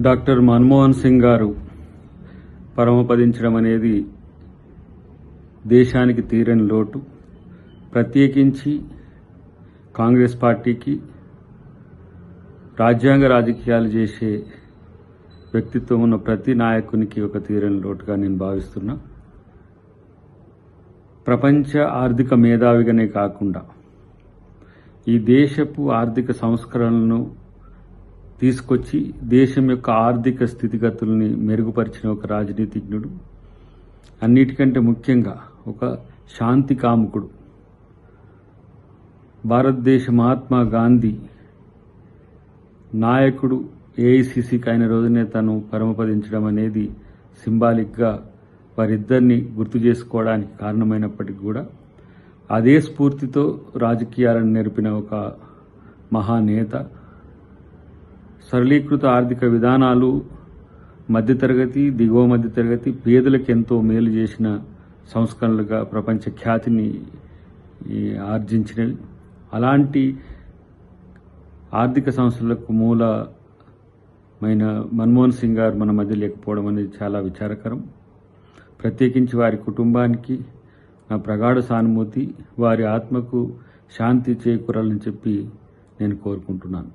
Doctor Manmohan Singh గారు పరమపదించడం అనేది దేశానికి తీరని లోటు. ప్రత్యేకించి కాంగ్రెస్ పార్టీకి రాజ్యాంగ రాజకీయాలు చేసే వ్యక్తిత్వం ఉన్న ప్రతి నాయకునికి ఒక తీరని లోటుగా నేను భావిస్తున్నా. ప్రపంచ ఆర్థిక మేధావిగానే కాకుండా ఈ దేశపు ఆర్థిక సంస్కరణలను తీసుకొచ్చి దేశం యొక్క ఆర్థిక స్థితిగతుల్ని మెరుగుపరిచిన ఒక రాజనీతిజ్ఞుడు, అన్నిటికంటే ముఖ్యంగా ఒక శాంతి కాముకుడు. భారతదేశ మహాత్మా గాంధీ నాయకుడు ఏఐసిసికి అయిన రోజునే తను పరమపదించడం అనేది సింబాలిక్గా వారిద్దరిని గుర్తు చేసుకోవడానికి కారణమైనప్పటికీ కూడా అదే స్ఫూర్తితో రాజకీయాలను నేర్పిన ఒక మహానేత. సరళీకృత ఆర్థిక విధానాలు మధ్యతరగతి, దిగువ మధ్యతరగతి, పేదలకు ఎంతో మేలు చేసిన సంస్కరణలుగా ప్రపంచ ఖ్యాతిని ఆర్జించినవి. అలాంటి ఆర్థిక సంస్థలకు మూలమైన మన్మోహన్ సింగ్ గారు మన మధ్య లేకపోవడం అనేది చాలా విచారకరం. ప్రత్యేకించి వారి కుటుంబానికి నా ప్రగాఢ సానుభూతి, వారి ఆత్మకు శాంతి చేకూరాలని చెప్పి నేను కోరుకుంటున్నాను.